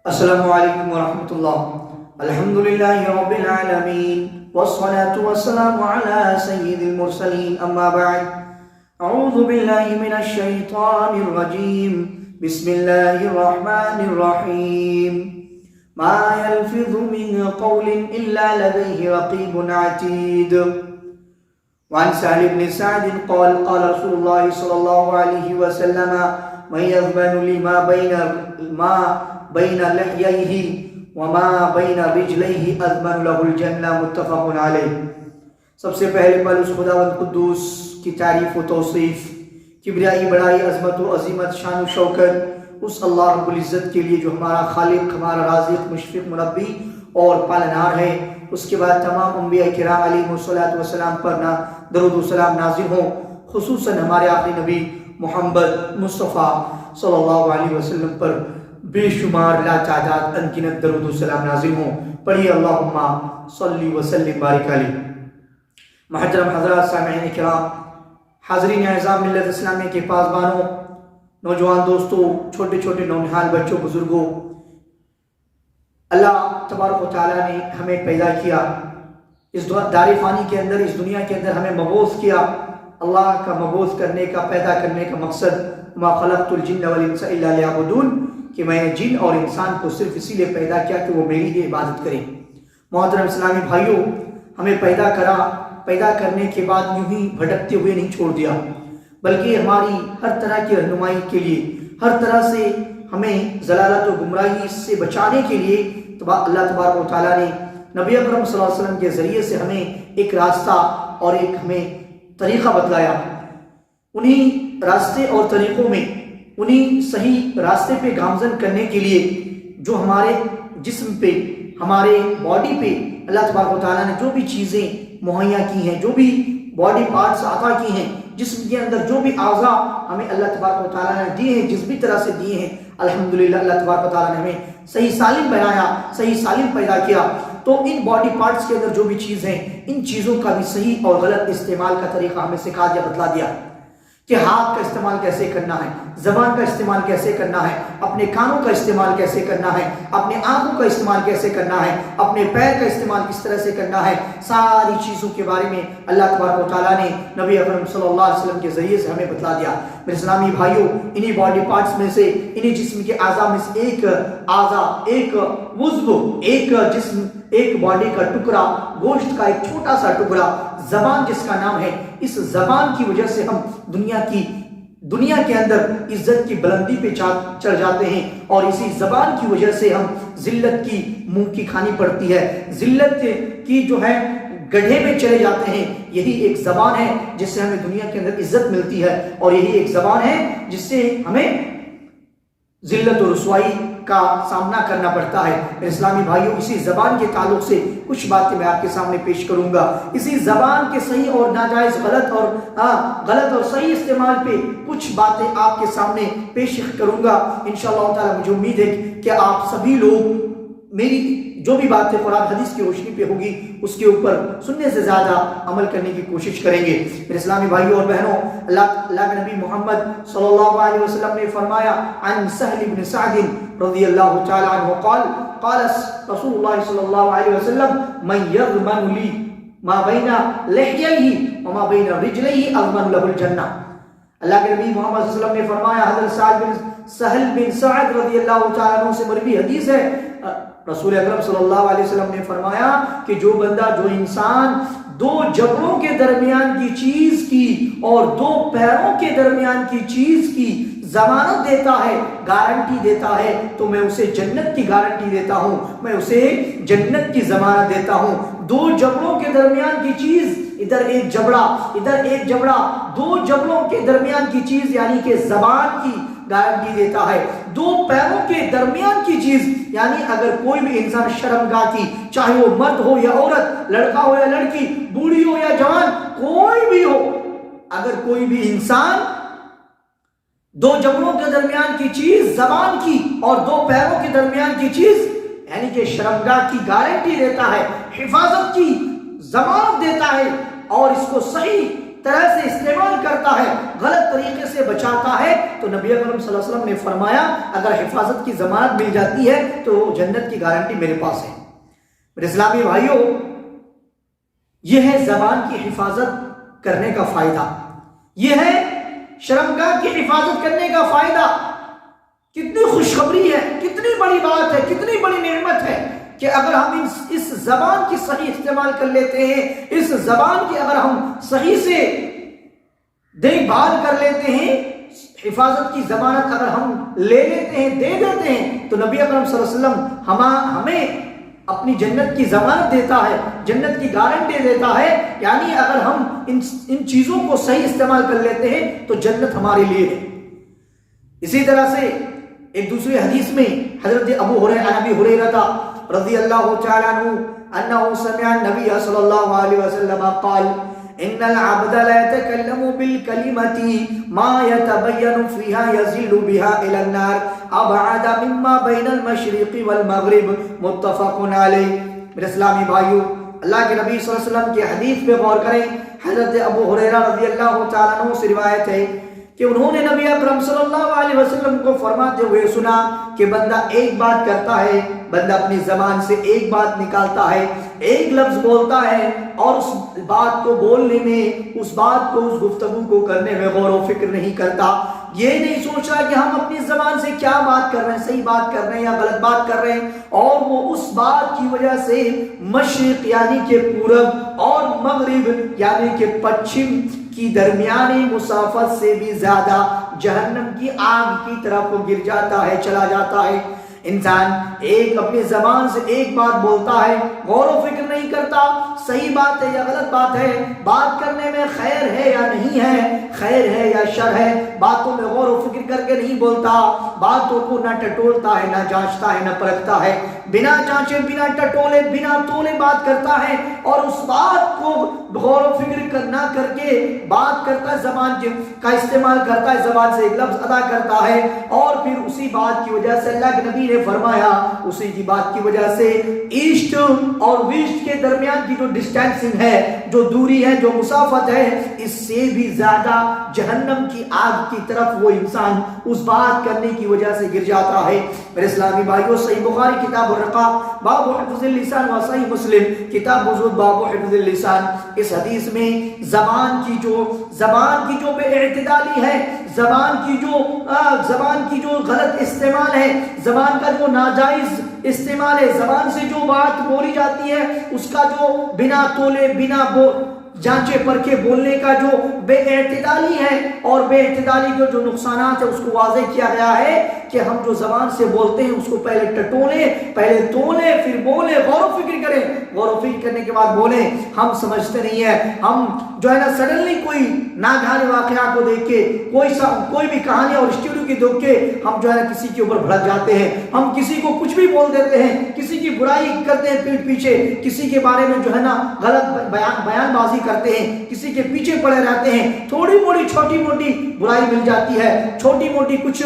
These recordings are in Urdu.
السلام علیکم ورحمۃ اللہ۔ الحمد للہ رب العالمین والصلاة والسلام علی سید المرسلین، اما بعد، اعوذ باللہ من الشیطان الرجیم، بسم اللہ الرحمن الرحیم، ما يلفظ من قول الا لدیہ رقیب عتید۔ وعن سهل بن سعد قال قال رسول الله صلى الله عليه وسلم من يضمن لي ما بين لحييه وما بين رجليه اضمن له الجنہ، متفق علیہ۔ سب سے پہلے اس خداوند قدوس کی تعریف و توصیف، کبریائی، بڑائی، عظمت و عظیمت، شان و شوکت اس اللہ رب العزت کے لیے جو ہمارا خالق، ہمارا رازق، مشفق، مربی اور پالنہار ہے۔ اس کے بعد تمام انبیاء کرام علیہ السلام پر درود و سلام نازل ہوں، خصوصاً ہمارے آخری نبی محمد مصطفیٰ صلی اللہ علیہ وسلم پر بے شمار لا تعداد انگنت درود و سلام نازل ہوں۔ پڑھیے اللہم صلی وسلم بارک علیہ۔ محترم حضرات، سامعین کرام، حاضرین اعزام، ملت اسلامی کے پاسبانوں، نوجوان دوستوں، چھوٹے چھوٹے نونہال بچوں، بزرگوں، اللہ تبارک و تعالیٰ نے ہمیں پیدا کیا، اس دار فانی کے اندر، اس دنیا کے اندر ہمیں مبعوث کیا۔ اللہ کا مبعوث کرنے کا، پیدا کرنے کا مقصد ما خلقت الجن والانس الا لیعبدون، کہ میں نے جن اور انسان کو صرف اسی لیے پیدا کیا کہ وہ میری ہی عبادت کریں۔ محترم اسلامی بھائیوں، ہمیں پیدا کرنے کے بعد یوں ہی بھٹکتے ہوئے نہیں چھوڑ دیا، بلکہ ہماری ہر طرح کی رہنمائی کے لیے، ہر طرح سے ہمیں ضلالت و گمراہی سے بچانے کے لیے اللہ تبارک و تعالیٰ نے نبی اکرم صلی اللہ علیہ وسلم کے ذریعے سے ہمیں ایک راستہ اور ایک ہمیں طریقہ بتلایا۔ انہی راستے اور طریقوں میں، انہی صحیح راستے پہ گامزن کرنے کے لیے جو ہمارے جسم پہ، ہمارے باڈی پہ اللہ تبارک و تعالیٰ نے جو بھی چیزیں مہیا کی ہیں، جو بھی باڈی پارٹس عطا کی ہیں، جسم کے اندر جو بھی اعضاء ہمیں اللہ تبارک و تعالیٰ نے دیے ہیں، جس بھی طرح سے دیے ہیں، الحمدللہ اللہ تبارک و تعالیٰ نے ہمیں صحیح سالم بنایا، صحیح سالم پیدا کیا۔ تو ان باڈی پارٹس کے اندر جو بھی چیز ہیں، ان چیزوں کا بھی صحیح اور غلط استعمال کا طریقہ ہمیں سکھا دیا، بتلا دیا کہ ہاتھ کا استعمال کیسے کرنا ہے، زبان کا استعمال کیسے کرنا ہے، اپنے کانوں کا استعمال کیسے کرنا ہے، اپنے آنکھوں کا استعمال کیسے کرنا ہے، اپنے پیر کا استعمال کس طرح سے کرنا ہے، ساری چیزوں کے بارے میں اللہ تبارک و تعالیٰ نے نبی اکرم صلی اللہ علیہ وسلم کے ذریعے سے ہمیں بتلا دیا۔ میرے اسلامی بھائیوں، انہی باڈی پارٹس میں سے، انہی جسم کے اعضاء میں سے ایک اعضاء، ایک عضو، ایک جسم، ایک باڈی کا ٹکڑا، گوشت کا ایک چھوٹا سا ٹکڑا، زبان جس کا نام ہے، اس زبان کی وجہ سے ہم دنیا کے اندر عزت کی بلندی پہ چڑھ جاتے ہیں، اور اسی زبان کی وجہ سے ہم ذلت کی منہ کی کھانی پڑتی ہے، ذلت کی جو ہے گڑھے میں چلے جاتے ہیں۔ یہی ایک زبان ہے جس سے ہمیں دنیا کے اندر عزت ملتی ہے، اور یہی ایک زبان ہے جس سے ہمیں ذلت و رسوائی کا سامنا کرنا پڑتا ہے۔ میرے اسلامی بھائیوں، اسی زبان کے تعلق سے کچھ باتیں میں آپ کے سامنے پیش کروں گا۔ اسی زبان کے صحیح اور ناجائز، غلط اور صحیح استعمال پہ کچھ باتیں آپ کے سامنے پیش کروں گا۔ انشاءاللہ تعالی مجھے امید ہے کہ آپ سبھی لوگ میری جو بھی باتیں قرآن حدیث کی روشنی پہ ہوگی اس کے اوپر سننے سے زیادہ عمل کرنے کی کوشش کریں گے۔ میرے اسلامی بھائیوں اور بہنوں، اللہ کے نبی محمد صلی اللہ علیہ وسلم نے فرمایا، عن سہل بن سعد رضی اللہ تعالی عنہ قال قال رسول اللہ صلی اللہ علیہ وسلم من یضمن لی ما بین لحییہ وما بین رجلیہ اضمن له الجنہ۔ اللہ کے نبی محمد صلی اللہ علیہ وسلم نے فرمایا، حضرت سہل بن سعد رضی اللہ تعالیٰ عنہ سے مروی حدیث ہے، رسول اکرم صلی اللہ علیہ وسلم نے فرمایا کہ جو بندہ، جو انسان دو جبڑوں کے درمیان کی چیز کی اور دو پیروں کے درمیان کی چیز کی ضمانت دیتا ہے، گارنٹی دیتا ہے، تو میں اسے جنت کی گارنٹی دیتا ہوں، میں اسے جنت کی ضمانت دیتا ہوں۔ دو جبڑوں کے درمیان کی چیز، ادھر ایک جبڑا، ادھر ایک جبڑا، دو جبڑوں کے درمیان کی چیز یعنی کہ زبان کی گارنٹی دیتا ہے۔ دو پیروں کے درمیان کی چیز یعنی اگر کوئی بھی انسان شرمگاہ کی، چاہے وہ مرد ہو یا عورت، لڑکا ہو یا لڑکی، بوڑھی ہو یا جوان، کوئی بھی ہو، اگر کوئی بھی انسان دو جبڑوں کے درمیان کی چیز، زبان کی، اور دو پیروں کے درمیان کی چیز یعنی کہ شرمگاہ کی گارنٹی دیتا ہے، حفاظت کی ضمانت دیتا ہے، اور اس کو صحیح طرح سے استعمال کرتا ہے، غلط طریقے سے بچاتا ہے، تو نبی اکرم صلی اللہ علیہ وسلم نے فرمایا اگر حفاظت کی ضمانت مل جاتی ہے تو جنت کی گارنٹی میرے پاس ہے۔ میرے اسلامی بھائیوں، یہ ہے زبان کی حفاظت کرنے کا فائدہ، یہ ہے شرمگاہ کی حفاظت کرنے کا فائدہ۔ کتنی خوشخبری ہے، کتنی بڑی بات ہے، کتنی بڑی نعمت ہے کہ اگر ہم اس زبان کی صحیح استعمال کر لیتے ہیں، اس زبان کی اگر ہم صحیح سے دیکھ بھال کر لیتے ہیں، حفاظت کی ضمانت اگر ہم لے لیتے ہیں، دے دیتے ہیں، تو نبی اکرم صلی اللہ علیہ وسلم ہمیں اپنی جنت کی ضمانت دیتا ہے، جنت کی گارنٹی دیتا ہے۔ یعنی اگر ہم ان چیزوں کو صحیح استعمال کر لیتے ہیں تو جنت ہمارے لیے ہے۔ اسی طرح سے ایک دوسری حدیث میں حضرت ابو ہریرہ رضی اللہ تعالیٰ عنہ انہ سمع النبی صلی اللہ علیہ وسلم قال ان العبد لا يتكلم بالكلمة ما يتبين فيها يزل بها الى النار ابعد مما بين المشرق والمغرب متفق علیہ۔ میرے اسلامی بھائیوں، اللہ کے نبی صلی اللہ علیہ وسلم کی حدیث پہ غور کریں۔ حضرت ابو ہریرہ رضی اللہ تعالیٰ عنہ سے روایت ہے کہ انہوں نے نبی اکرم صلی اللہ علیہ وسلم کو فرماتے ہوئے سنا کہ بندہ ایک بات کرتا ہے، بندہ اپنی زبان سے ایک بات نکالتا ہے، ایک لفظ بولتا ہے، اور اس بات کو بولنے میں، اس بات کو، اس گفتگو کو کرنے میں غور و فکر نہیں کرتا، یہ نہیں سوچ رہا کہ ہم اپنی زبان سے کیا بات کر رہے ہیں، صحیح بات کر رہے ہیں یا غلط بات کر رہے ہیں، اور وہ اس بات کی وجہ سے مشرق یعنی کہ پورب اور مغرب یعنی کہ پچھم کی درمیانی مسافت سے بھی زیادہ جہنم کی آگ کی طرف وہ گر جاتا ہے، چلا جاتا ہے۔ انسان ایک اپنی زبان سے ایک بات بولتا ہے، غور و فکر نہیں کرتا صحیح بات ہے یا غلط بات ہے، بات کرنے میں خیر ہے یا نہیں ہے، خیر ہے یا شر ہے، باتوں میں غور و فکر کر کے نہیں بولتا، باتوں کو نہ ٹٹولتا ہے، نہ جانچتا ہے، نہ پرکھتا ہے، بنا جانچے، بنا ٹٹولے، بنا تولے بات کرتا ہے، اور اس بات کو غور و فکر نہ کر کے بات کرتا ہے، زبان کا استعمال کرتا ہے، زبان سے ایک لفظ ادا کرتا ہے، اور پھر اسی بات کی وجہ سے اللہ کے نبی نے فرمایا اسی کی بات کی وجہ سے ایسٹ اور ویسٹ کے درمیان کی جو ڈسٹینسنگ ہے، جو دوری ہے، جو مسافت ہے، اس سے بھی زیادہ جہنم کی آگ کی طرف وہ انسان اس بات کرنے کی وجہ سے گر جاتا ہے۔ میرے اسلامی بھائیوں، صحیح بخاری کتاب الرقاق باب حفظ اللسان و صحیح مسلم کتاب وضو باب حفظ اللسان، اس حدیث میں زبان کی جو بے اعتدالی ہے، زبان کی جو غلط استعمال ہے، زبان کا جو ناجائز استعمال ہے، زبان سے جو بات بولی جاتی ہے اس کا جو بنا تولے، بنا جانچے پرکھے بولنے کا جو بے اعتدالی ہے، اور بے اعتدالی کے جو نقصانات ہیں اس کو واضح کیا گیا ہے کہ ہم جو زبان سے بولتے ہیں اس کو پہلے ٹٹولیں، پہلے تولیں، پھر بولیں، غور و فکر کریں، غور و فکر کرنے کے بعد بولیں۔ ہم سمجھتے نہیں ہیں، ہم جو ہے نا سڈنلی کوئی ناگہانی واقعہ کو دیکھ کے، کوئی بھی کہانی اور اسٹوری کی دیکھ کے ہم جو ہے نا کسی کے اوپر بھڑک جاتے ہیں، ہم کسی کو کچھ بھی بول دیتے ہیں، کسی کی برائی کرتے ہیں پیٹھ پیچھے، کسی کے بارے میں جو ہے نا غلط بیان بازی کرتے ہیں، کسی کے پیچھے پڑے رہتے ہیں، تھوڑی موٹی چھوٹی موٹی برائی مل جاتی ہے، چھوٹی موٹی کچھ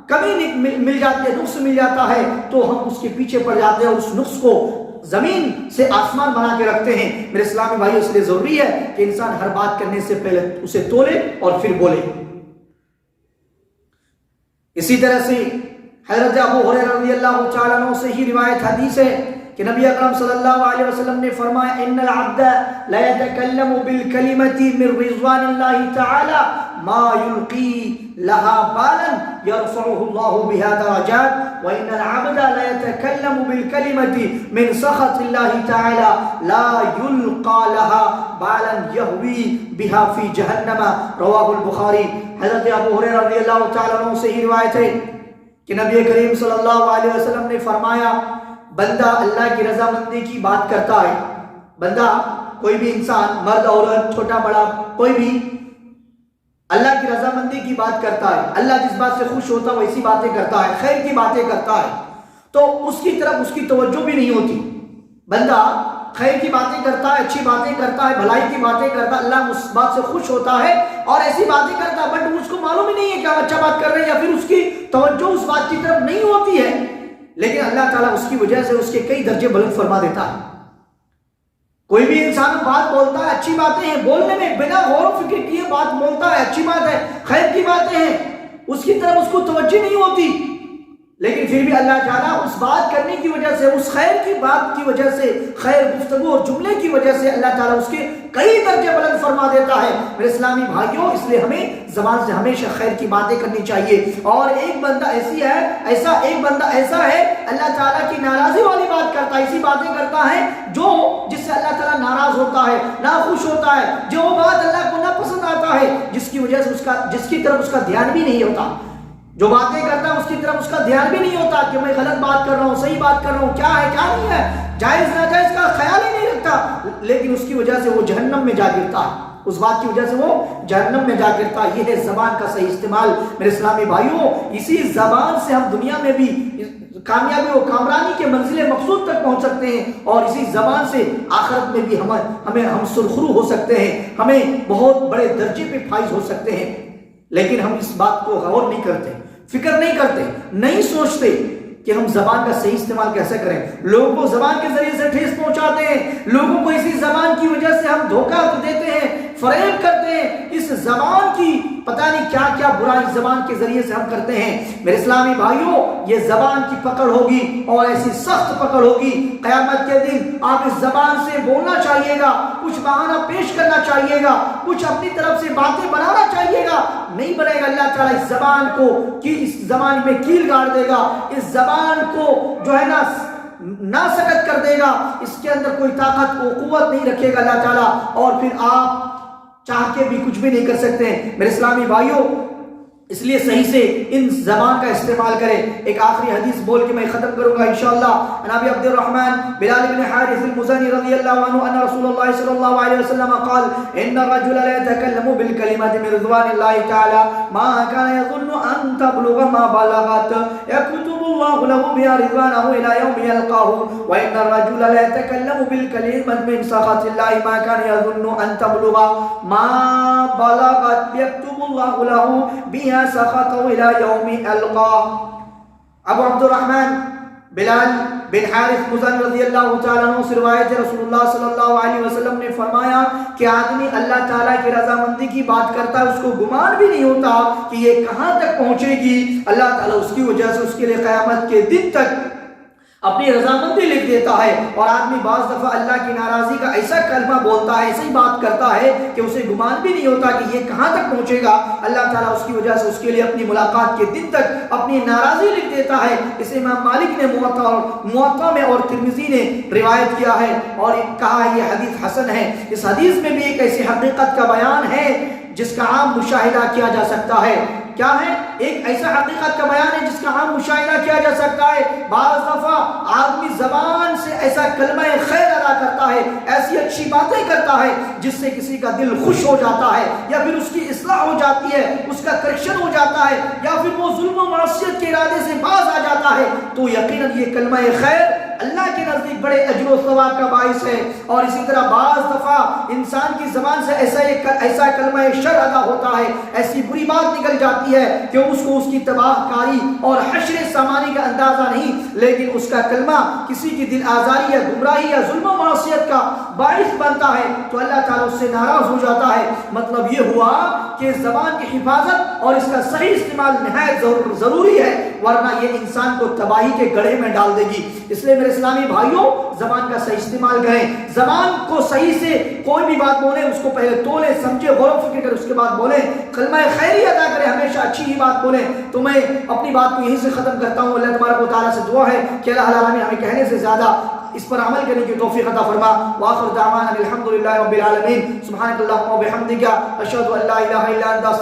کمی مل جاتی ہے، نقص مل جاتا ہے، تو ہم اس کے پیچھے پڑ جاتے ہیں اور اس نقص کو زمین سے آسمان بنا کے رکھتے ہیں۔ میرے اسلامی بھائیو، اس لیے ضروری ہے کہ انسان ہر بات کرنے سے پہلے اسے تولے اور پھر بولے۔ اسی طرح سے حضرت ابو ہریرہ رضی اللہ تعالیٰ عنہ سے ہی روایت حدیث ہے کہ نبی اکرم صلی اللہ علیہ وسلم نے فرمایا ان العبد لا يتكلم بالكلمة من رضوان الله تعالى ما يلقي لها بالا يرفعه الله بها درجات وان العبد لا يتكلم بالكلمة من سخط الله تعالى لا يلقى لها بالا يهوي بها في جهنم رواه البخاری۔ حضرت ابو ہریرہ رضی اللہ تعالیٰ عنہ سے ہی روایت ہے کہ نبی کریم صلی اللہ علیہ وسلم نے فرمایا بندہ اللہ کی رضامندی کی بات کرتا ہے، بندہ کوئی بھی انسان، مرد عورت، چھوٹا بڑا، کوئی بھی اللہ کی رضامندی کی بات کرتا ہے، اللہ جس بات سے خوش ہوتا ہے وہ ایسی باتیں کرتا ہے، خیر کی باتیں کرتا ہے، تو اس کی طرف اس کی توجہ بھی نہیں ہوتی۔ بندہ خیر کی باتیں کرتا ہے، اچھی باتیں کرتا ہے، بھلائی کی باتیں کرتا ہے، اللہ اس بات سے خوش ہوتا ہے اور ایسی باتیں کرتا ہے، بٹ اس کو معلوم ہی نہیں ہے کہ ہم اچھا بات کر رہے ہیں، یا پھر اس کی توجہ اس بات کی طرف نہیں ہوتی ہے، لیکن اللہ تعالیٰ اس کی وجہ سے اس کے کئی درجے بلند فرما دیتا ہے۔ کوئی بھی انسان بات بولتا ہے، اچھی باتیں ہیں بولنے میں، بنا غور و فکر کیے بات بولتا ہے، اچھی بات ہے، خیر کی باتیں ہیں، اس کی طرف اس کو توجہ نہیں ہوتی، لیکن پھر بھی اللہ تعالیٰ اس بات کرنے کی وجہ سے، اس خیر کی بات کی وجہ سے، خیر گفتگو اور جملے کی وجہ سے اللہ تعالیٰ اس کے کئی درجے بلند فرما دیتا ہے۔ میرے اسلامی بھائیوں، اس لیے ہمیں زبان سے ہمیشہ خیر کی باتیں کرنی چاہیے۔ اور ایک بندہ ایک بندہ ایسا ہے اللہ تعالیٰ کی ناراضی والی بات کرتا ہے، ایسی باتیں کرتا ہے جس سے اللہ تعالیٰ ناراض ہوتا ہے، ناخوش ہوتا ہے، جو بات اللہ کو ناپسند آتا ہے، جس کی وجہ سے جس کی طرف اس کا دھیان بھی نہیں ہوتا، جو باتیں کرتا ہے اس کی طرف اس کا دھیان بھی نہیں ہوتا کہ میں غلط بات کر رہا ہوں، صحیح بات کر رہا ہوں، کیا ہے کیا نہیں ہے، جائز ناجائز کا خیال ہی نہیں رکھتا، لیکن اس کی وجہ سے وہ جہنم میں جا گرتا ہے، اس بات کی وجہ سے وہ جہنم میں جا گرتا ہے۔ یہ ہے زبان کا صحیح استعمال۔ میرے اسلامی بھائیوں، اسی زبان سے ہم دنیا میں بھی کامیابی و کامرانی کے منزل مقصود تک پہنچ سکتے ہیں، اور اسی زبان سے آخرت میں بھی ہم سرخرو ہو سکتے ہیں، ہمیں بہت بڑے درجے پہ فائز ہو سکتے ہیں، لیکن ہم اس بات کو غور نہیں کرتے، فکر نہیں کرتے، نہیں سوچتے کہ ہم زبان کا صحیح استعمال کیسے کریں۔ لوگوں کو زبان کے ذریعے سے ٹھیس پہنچاتے ہیں، لوگوں کو اسی زبان کی وجہ سے ہم دھوکہ دیتے ہیں، فریب کرتے ہیں، اس زبان کی پتہ نہیں کیا کیا برائی زبان کے ذریعے سے ہم کرتے ہیں۔ میرے اسلامی بھائیوں، یہ زبان کی پکڑ ہوگی اور ایسی سخت پکڑ ہوگی، قیامت کے دن آپ اس زبان سے بولنا چاہیے گا، کچھ بہانہ پیش کرنا چاہیے گا، کچھ اپنی طرف سے باتیں بنانا چاہیے گا، نہیں بنے گا۔ اللہ تعالیٰ اس زبان کو اس زبان میں کیل گاڑ دے گا، اس زبان کو جو ہے نا سکت کر دے گا، اس کے اندر کوئی طاقت و قوت نہیں رکھے گا اللہ تعالیٰ، اور پھر آپ چاہ کے بھی کچھ بھی نہیں کر سکتے ہیں۔ میرے اسلامی بھائیوں، اس لیے صحیح سے ان زبان کا استعمال کریں۔ ایک آخری حدیث بول کے میں ختم کروں گا انشاءاللہ۔ عن ابی عبد الرحمن بلال بن حارث المزنی رضی اللہ عنہ ان رسول اللہ صلی اللہ علیہ وسلم قال ان الرجل لا يتكلم بالكلمة من رضوان الله تعالى ما كان يظن ان تبلغ ما بلغت يكتب الله له بها رضوانه الى يوم يلقاه وان الرجل لا يتكلم بالكلمة من سخط الله ما كان يظن ان تبلغ ما بلغت يكتب الله له بها سخطه الى يوم القاه۔ ابو عبد الرحمن بلال بن حارث مزنی رضی اللہ تعالیٰ عنہ سے روایت ہے، رسول اللہ صلی اللہ علیہ وسلم نے فرمایا کہ آدمی اللہ تعالیٰ کی رضامندی کی بات کرتا ہے، اس کو گمان بھی نہیں ہوتا کہ یہ کہاں تک پہنچے گی، اللہ تعالیٰ اس کی وجہ سے اس کے لیے قیامت کے دن تک اپنی رضامندی لکھ دیتا ہے۔ اور آدمی بعض دفعہ اللہ کی ناراضی کا ایسا کلمہ بولتا ہے، ایسی بات کرتا ہے کہ اسے گمان بھی نہیں ہوتا کہ یہ کہاں تک پہنچے گا، اللہ تعالیٰ اس کی وجہ سے اس کے لیے اپنی ملاقات کے دن تک اپنی ناراضی لکھ دیتا ہے۔ اسے امام مالک نے موطا میں اور ترمذی نے روایت کیا ہے اور کہا ہے یہ حدیث حسن ہے۔ اس حدیث میں بھی ایک ایسی حقیقت کا بیان ہے جس کا عام مشاہدہ کیا جا سکتا ہے۔ کیا ہے؟ ایک ایسا حقیقت کا بیان ہے جس کا عام مشاہدہ کیا جا سکتا ہے۔ بعض دفعہ آدمی زبان سے ایسا کلمہ خیر ادا کرتا ہے، ایسی اچھی باتیں کرتا ہے جس سے کسی کا دل خوش ہو جاتا ہے، یا پھر اس کی اصلاح ہو جاتی ہے، اس کا کریکشن ہو جاتا ہے، یا پھر وہ ظلم و معصیت کے ارادے سے باز آ جاتا ہے، تو یقیناً یہ کلمہ خیر اللہ کے نزدیک بڑے اجر و ثواب کا باعث ہے۔ اور اسی طرح بعض دفعہ انسان کی زبان سے ایسا کلمہ شر ادا ہوتا ہے، ایسی بری بات نکل جاتی ہے کہ اس کو اس کی تباہ کاری اور حشر سامانی کا اندازہ نہیں، لیکن اس کا کلمہ کسی کی دل آزاری یا گمراہی یا ظلم و معصیت کا باعث بنتا ہے تو اللہ تعالیٰ اس سے ناراض ہو جاتا ہے۔ مطلب یہ ہوا کہ زبان کی حفاظت اور اس کا صحیح استعمال نہایت ضروری ہے، ورنہ یہ انسان کو تباہی کے گڑھے میں ڈال دے گی۔ اس لیے میرے اسلامی بھائیوں، زبان کا صحیح استعمال کریں، زبان کو صحیح سے کوئی بھی بات بولیں اس کو پہلے تولیں، سمجھے، غور و فکر کر اس کے بعد بولیں، کلمہ خیری ادا کریں، ہمیشہ اچھی ہی بات بولیں۔ تو میں اپنی بات کو یہیں سے ختم کرتا ہوں۔ اللہ تبارک و تعالیٰ سے دعا ہے کہ اللہ العالمین ہمیں کہنے سے زیادہ اس پر عمل کرنے کی توفیق عطا فرما۔ وآخر دعوانا الحمدللہ رب العالمین۔ سبحانک اللہم و بحمدک، اشہد ان لا الہ الا انت